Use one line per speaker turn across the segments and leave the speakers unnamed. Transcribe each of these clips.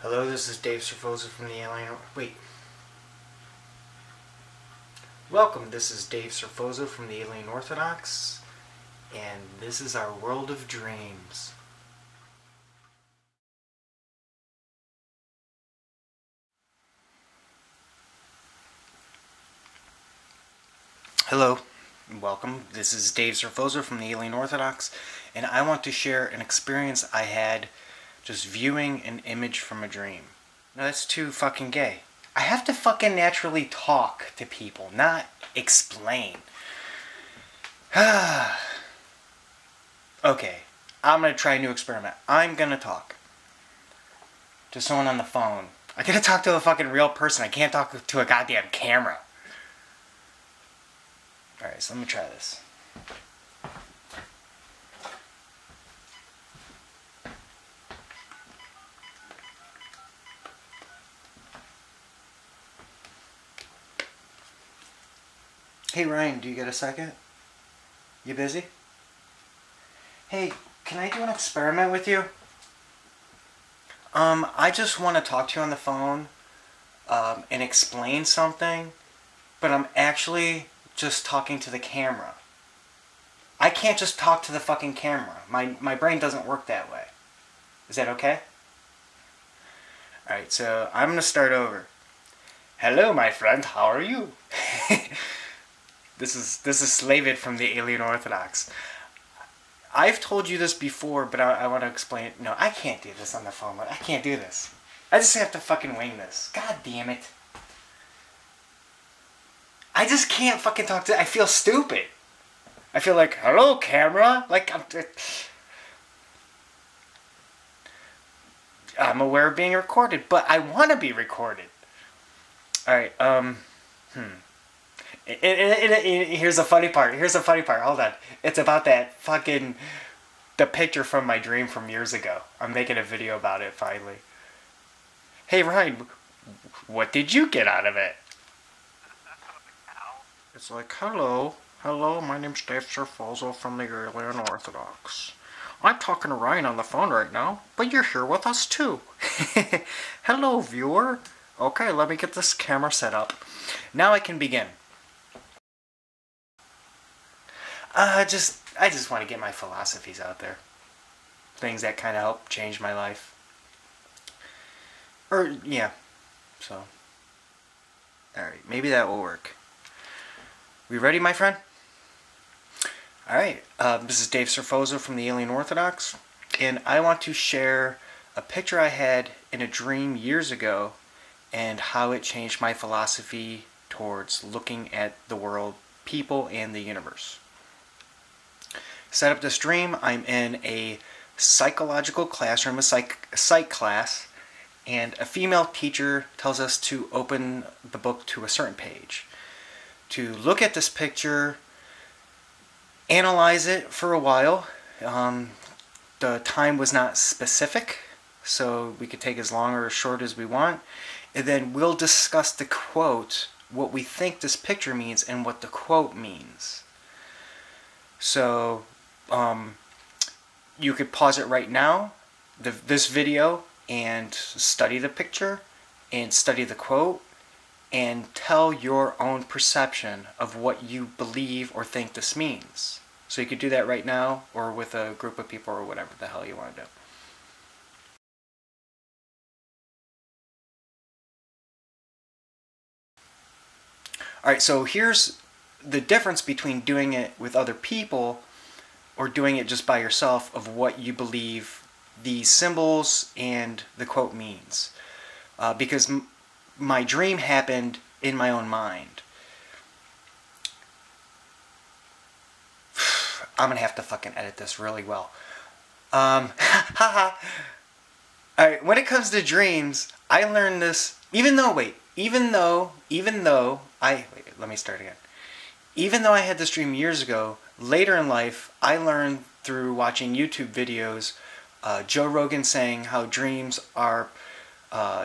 Hello, this is Dave Serfoza from the Alien... Wait. Welcome, this is Dave Serfoza from the Alien Orthodox, and this is our world of dreams. Hello, welcome. This is Dave Serfoza from the Alien Orthodox, and I want to share an experience I had just viewing an image from a dream. No, that's too fucking gay. I have to fucking naturally talk to people, not explain. Okay, I'm gonna try a new experiment. I'm gonna talk to someone on the phone. I gotta talk to a fucking real person. I can't talk to a goddamn camera. Alright, so let me try this. Hey Ryan, do you get a second? You busy? Hey, can I do an experiment with you? I just want to talk to you on the phone and explain something, but I'm actually just talking to the camera. I can't just talk to the fucking camera. My brain doesn't work that way. Is that okay? Alright, so I'm going to start over. Hello, my friend. How are you? This is Slavid from the Alien Orthodox. I've told you this before, but I want to explain it. No, I can't do this on the phone. I can't do this. I just have to fucking wing this. God damn it. I just can't fucking talk to... I feel stupid. I feel like, hello, camera. Like, I'm aware of being recorded, but I want to be recorded. Alright, here's the funny part. Hold on. It's about that fucking... the picture from my dream from years ago. I'm making a video about it, finally. Hey, Ryan, what did you get out of it? It's like, hello, my name's Dave Serfoza from the Alien Orthodox. I'm talking to Ryan on the phone right now, but you're here with us too. Hello, viewer. Okay, let me get this camera set up. Now I can begin. I just want to get my philosophies out there. Things that kind of help change my life. Or, yeah. So. Alright, maybe that will work. We ready, my friend? Alright, this is Dave Serfoza from the Alien Orthodox, and I want to share a picture I had in a dream years ago and how it changed my philosophy towards looking at the world, people, and the universe. Set up this dream. I'm in a psychological classroom, a psych class, and a female teacher tells us to open the book to a certain page. To look at this picture, analyze it for a while. The time was not specific, so we could take as long or as short as we want. And then we'll discuss the quote, what we think this picture means, and what the quote means. So, you could pause it right now, this video, and study the picture, and study the quote, and tell your own perception of what you believe or think this means. So you could do that right now, or with a group of people, or whatever the hell you want to do. Alright, so here's the difference between doing it with other people or doing it just by yourself of what you believe the symbols and the quote means. Because my dream happened in my own mind. I'm gonna have to fucking edit this really well. Alright, when it comes to dreams, I learned this, even though I had this dream years ago, later in life, I learned through watching YouTube videos, Joe Rogan saying how dreams are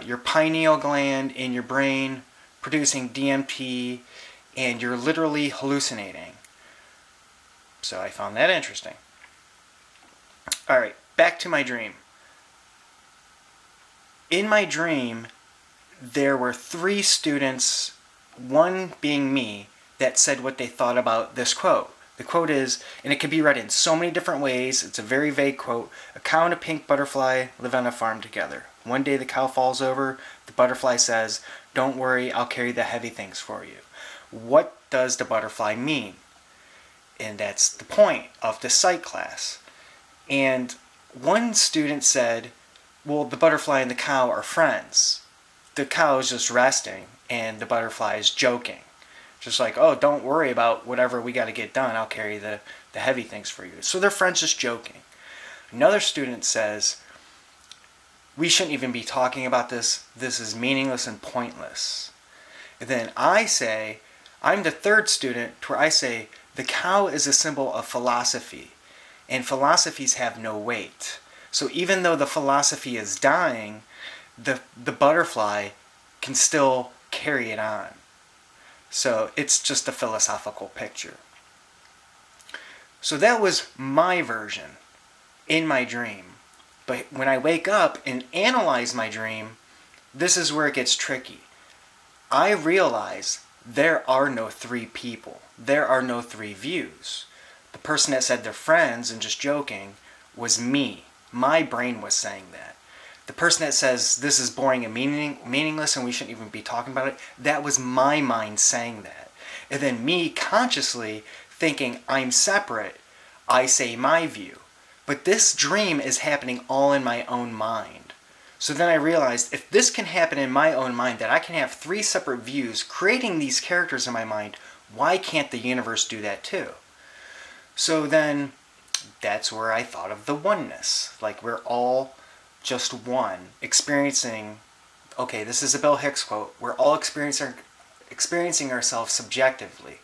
your pineal gland in your brain producing DMT, and you're literally hallucinating. So I found that interesting. Alright, back to my dream. In my dream, there were 3 students, one being me, that said what they thought about this quote. The quote is, and it can be read in so many different ways, it's a very vague quote, "A cow and a pink butterfly live on a farm together. One day the cow falls over, the butterfly says, 'Don't worry, I'll carry the heavy things for you.'" What does the butterfly mean? And that's the point of the psych class. And one student said, well, the butterfly and the cow are friends. The cow is just resting, and the butterfly is joking. Just like, oh, don't worry about whatever we got to get done. I'll carry the heavy things for you. So they're friends just joking. Another student says, we shouldn't even be talking about this. This is meaningless and pointless. And then I say, I'm the third student where I say, the cow is a symbol of philosophy, and philosophies have no weight. So even though the philosophy is dying, the butterfly can still carry it on. So it's just a philosophical picture. So that was my version in my dream. But when I wake up and analyze my dream, this is where it gets tricky. I realize there are no 3 people. There are no 3 views. The person that said they're friends and just joking was me. My brain was saying that. The person that says this is boring and meaningless and we shouldn't even be talking about it, that was my mind saying that. And then me consciously thinking I'm separate, I say my view. But this dream is happening all in my own mind. So then I realized if this can happen in my own mind, that I can have 3 separate views creating these characters in my mind, why can't the universe do that too? So then that's where I thought of the oneness. Like we're all just one, experiencing, okay, this is a Bill Hicks quote, we're all experiencing ourselves subjectively.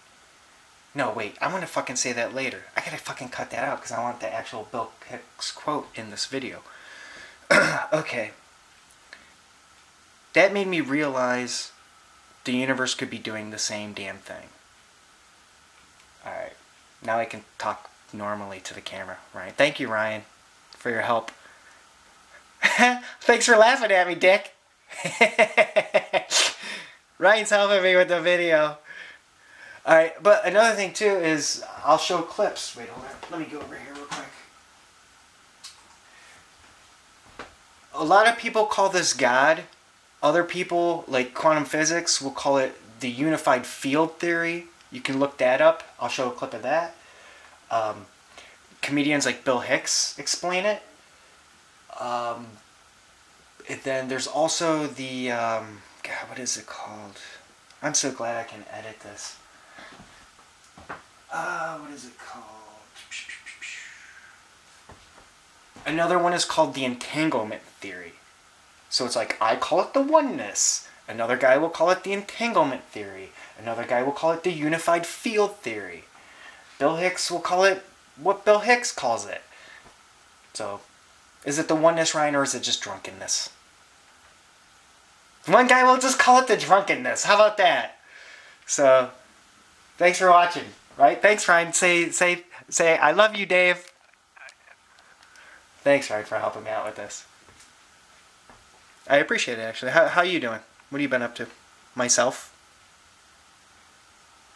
No, wait, I'm going to fucking say that later. I gotta fucking cut that out because I want the actual Bill Hicks quote in this video. Okay. That made me realize the universe could be doing the same damn thing. Alright, now I can talk normally to the camera, Ryan. Thank you, Ryan, for your help. Thanks for laughing at me, dick. Ryan's helping me with the video. Alright, but another thing too is I'll show clips. Wait, hold on. Let me go over here real quick. A lot of people call this God. Other people, like quantum physics, will call it the unified field theory. You can look that up. I'll show a clip of that. Comedians like Bill Hicks explain it. And then there's also the, God, what is it called? I'm so glad I can edit this. What is it called? Another one is called the entanglement theory. So it's like, I call it the oneness. Another guy will call it the entanglement theory. Another guy will call it the unified field theory. Bill Hicks will call it what Bill Hicks calls it. So, is it the oneness, Ryan, or is it just drunkenness? One guy will just call it the drunkenness. How about that? So, thanks for watching. Right? Thanks, Ryan. Say, I love you, Dave. Thanks, Ryan, for helping me out with this. I appreciate it, actually. How you doing? What have you been up to? Myself?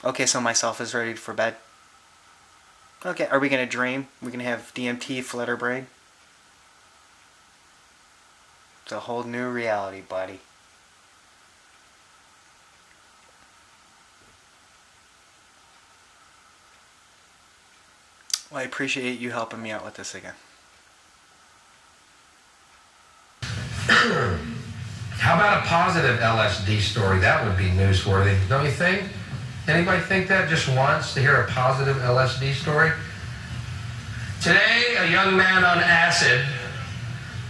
Okay, so myself is ready for bed. Okay, are we going to dream? We're going to have DMT flutter brain? It's a whole new reality, buddy. Well, I appreciate you helping me out with this again.
How about a positive LSD story? That would be newsworthy, don't you think? Anybody think that just once, to hear a positive LSD story? Today, a young man on acid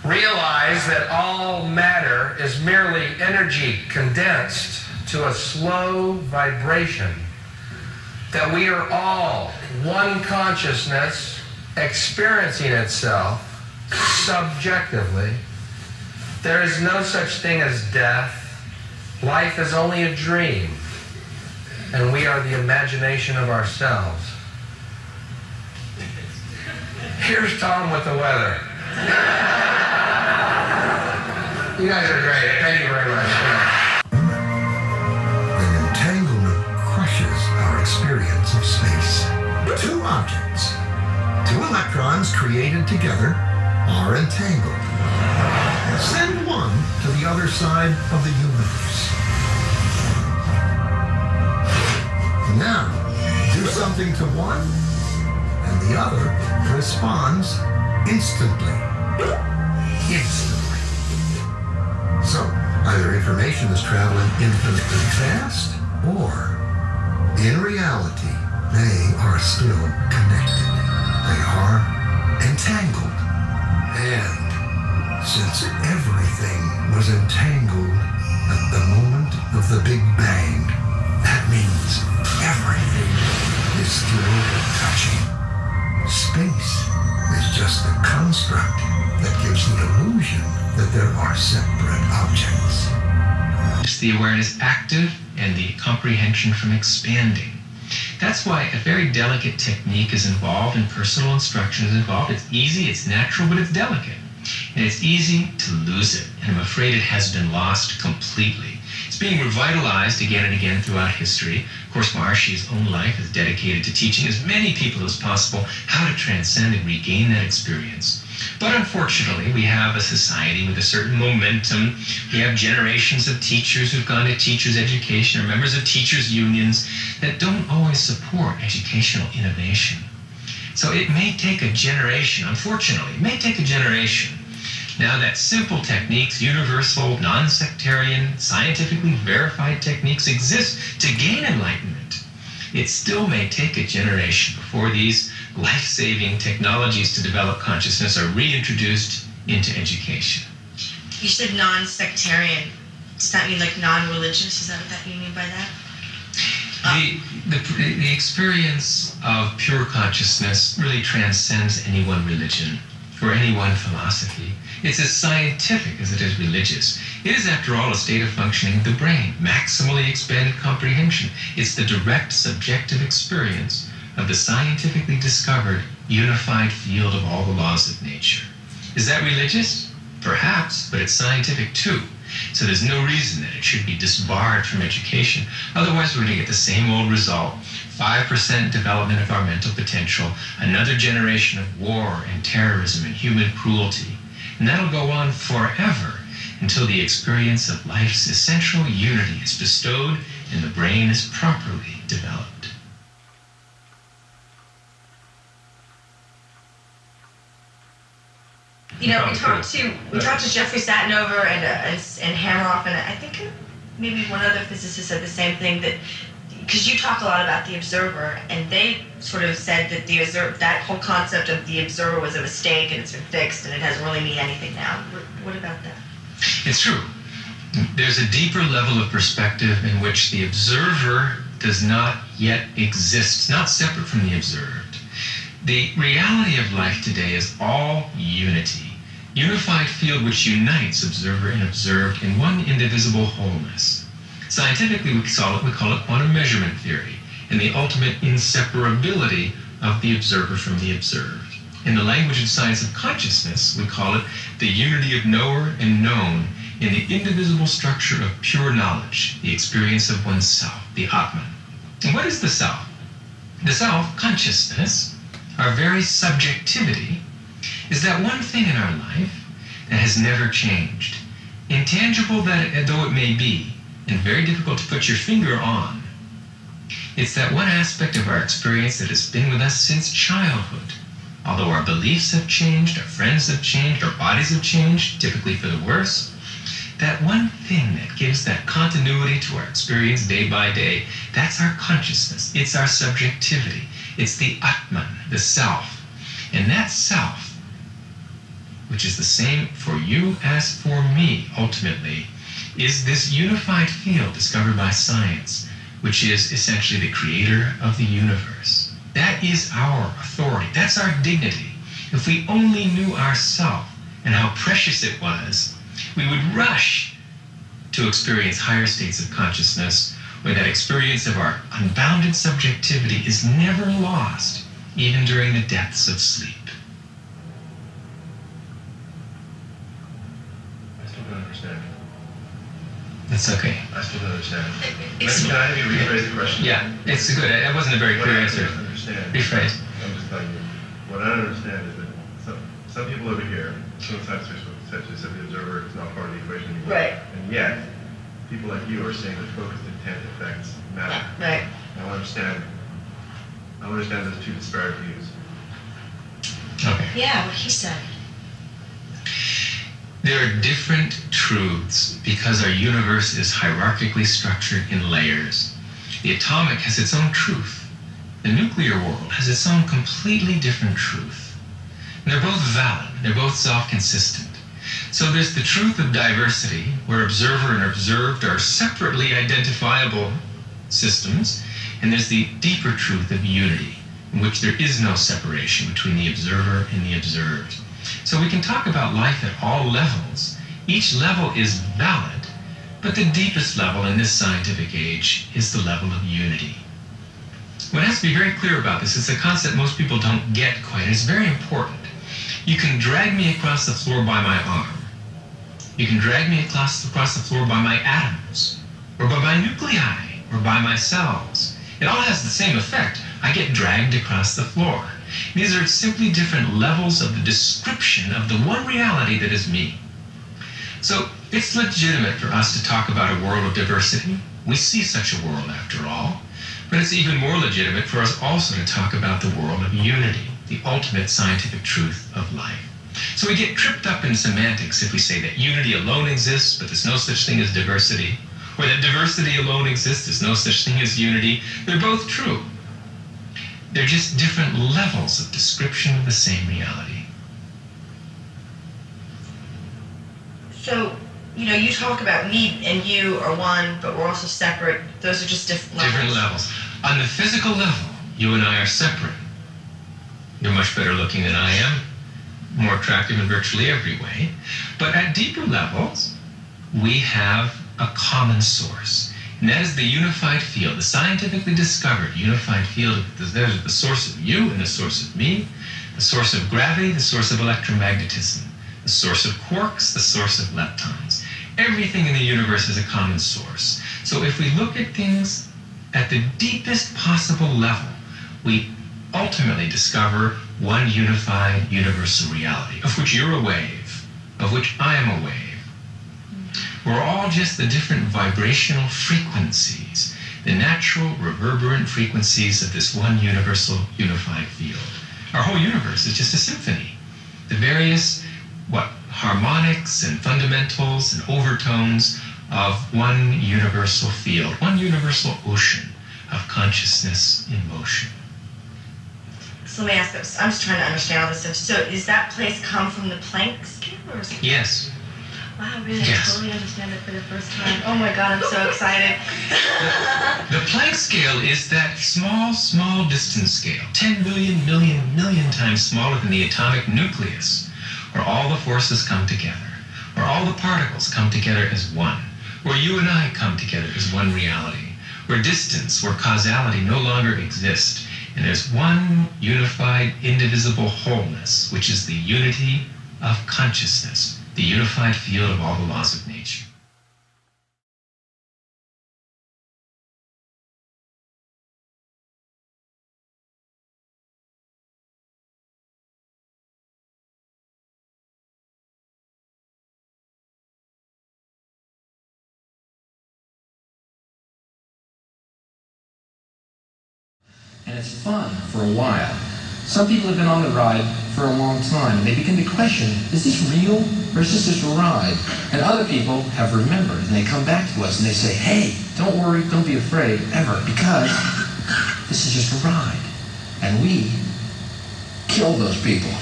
realized that all matter is merely energy condensed to a slow vibration. That we are all one consciousness experiencing itself subjectively. There is no such thing as death. Life is only a dream, and we are the imagination of ourselves. Here's Tom with the weather. You guys are great. Thank you very much.
The entanglement crushes our experience of space. Two objects, two electrons created together, are entangled. Send one to the other side of the universe. Now, do something to one, and the other responds instantly. Instantly. So, either information is traveling infinitely fast, or, in reality, they are still connected. They are entangled. And since everything was entangled at the moment of the Big Bang, that means everything is still touching. Space is just a construct that gives the illusion that there are separate objects.
It's the awareness active and the comprehension from expanding. That's why a very delicate technique is involved and personal instruction is involved. It's easy, it's natural, but it's delicate. And it's easy to lose it. And I'm afraid it has been lost completely. It's being revitalized again and again throughout history. Of course, Maharshi's own life is dedicated to teaching as many people as possible how to transcend and regain that experience. But unfortunately, we have a society with a certain momentum. We have generations of teachers who've gone to teachers' education or members of teachers' unions that don't always support educational innovation. So it may take a generation, unfortunately, it may take a generation. Now that simple techniques, universal, non-sectarian, scientifically verified techniques exist to gain enlightenment, it still may take a generation before these life-saving technologies to develop consciousness are reintroduced into education.
You said non-sectarian. Does that mean like non-religious? Is that what you mean by that?
The experience of pure consciousness really transcends any one religion or any one philosophy. It's as scientific as it is religious. It is, after all, a state of functioning of the brain, maximally expanded comprehension. It's the direct subjective experience of the scientifically discovered unified field of all the laws of nature. Is that religious? Perhaps, but it's scientific too. So there's no reason that it should be disbarred from education. Otherwise, we're going to get the same old result. 5% development of our mental potential, another generation of war and terrorism and human cruelty. And that'll go on forever until the experience of life's essential unity is bestowed and the brain is properly developed.
You know, we talked to Jeffrey Satinover and Hameroff, and I think maybe one other physicist said the same thing, that because you talk a lot about the observer, and they sort of said that that whole concept of the observer was a mistake and it's been fixed and it doesn't really mean anything now. What about that?
It's true. There's a deeper level of perspective in which the observer does not yet exist, it's not separate from the observed. The reality of life today is all unity. Unified field which unites observer and observed in one indivisible wholeness. Scientifically, we call it quantum measurement theory, and the ultimate inseparability of the observer from the observed. In the language and science of consciousness, we call it the unity of knower and known in the indivisible structure of pure knowledge, the experience of oneself, the Atman. And what is the self? The self, consciousness, our very subjectivity, is that one thing in our life that has never changed. Intangible though it may be, and very difficult to put your finger on, it's that one aspect of our experience that has been with us since childhood. Although our beliefs have changed, our friends have changed, our bodies have changed, typically for the worse, that one thing that gives that continuity to our experience day by day, that's our consciousness. It's our subjectivity. It's the Atman, the self. And that self, which is the same for you as for me, ultimately, is this unified field discovered by science, which is essentially the creator of the universe. That is our authority. That's our dignity. If we only knew ourselves and how precious it was, we would rush to experience higher states of consciousness where that experience of our unbounded subjectivity is never lost, even during the depths of sleep.
understand.
That's okay.
I still don't understand. Can I have you rephrase the question?
Yeah, it's good. It wasn't a very clear answer.
Understand.
Rephrase.
I'm just telling you. What I don't understand is that some people over here, sometimes essentially said the observer is not part of the equation anymore.
Right.
And yet, people like you are saying that focused intent effects matter.
Right.
I understand those two disparate views.
Okay.
Yeah, what he said.
There are different truths because our universe is hierarchically structured in layers. The atomic has its own truth. The nuclear world has its own completely different truth. And they're both valid. They're both self-consistent. So there's the truth of diversity, where observer and observed are separately identifiable systems. And there's the deeper truth of unity, in which there is no separation between the observer and the observed. So we can talk about life at all levels. Each level is valid, but the deepest level in this scientific age is the level of unity. What has to be very clear about this is a concept most people don't get quite, and it's very important. You can drag me across the floor by my arm. You can drag me across the floor by my atoms, or by my nuclei, or by my cells. It all has the same effect. I get dragged across the floor. These are simply different levels of the description of the one reality that is me. So it's legitimate for us to talk about a world of diversity. We see such a world after all. But it's even more legitimate for us also to talk about the world of unity, the ultimate scientific truth of life. So we get tripped up in semantics if we say that unity alone exists, but there's no such thing as diversity, or that diversity alone exists, there's no such thing as unity. They're both true. They're just different levels of description of the same reality.
So, you talk about me and you are one, but we're also separate. Those are just different levels.
Different levels. On the physical level, you and I are separate. You're much better looking than I am, more attractive in virtually every way. But at deeper levels, we have a common source. And that is the unified field, the scientifically discovered unified field. There's the source of you and the source of me, the source of gravity, the source of electromagnetism, the source of quarks, the source of leptons. Everything in the universe is a common source. So if we look at things at the deepest possible level, we ultimately discover one unified universal reality, of which you're a wave, of which I am a wave. We're all just the different vibrational frequencies, the natural reverberant frequencies of this one universal unified field. Our whole universe is just a symphony. The various, harmonics and fundamentals and overtones of one universal field, one universal ocean of consciousness in motion.
So let me ask this. I'm just trying to understand all this stuff. So is that place come from the Planck scale? Or is it...
Yes.
Wow, really?
Yes.
I totally understand it for the first time. Oh my God, I'm so excited.
The Planck scale is that small distance scale, 10 million times smaller than the atomic nucleus, where all the forces come together, where all the particles come together as one, where you and I come together as one reality, where distance, where causality no longer exists, and there's one unified, indivisible wholeness, which is the unity of consciousness, the unified field of all the laws of nature.
And it's fun for a while. Some people have been on the ride for a long time, and they begin to question, is this real, or is this just a ride? And other people have remembered, and they come back to us, and they say, hey, don't worry, don't be afraid, ever, because this is just a ride. And we killed those people.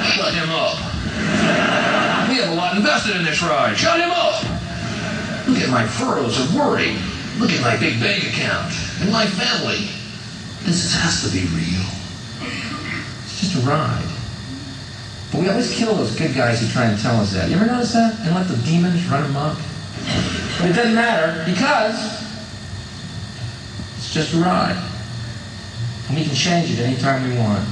Shut him up. We have a lot invested in this ride. Shut him up. Look at my furrows of worry. Look at my big bank account and my family. This has to be real. It's just a ride. But we always kill those good guys who try and tell us that. You ever notice that? And let the demons run amok? But it doesn't matter because it's just a ride. And we can change it anytime we want.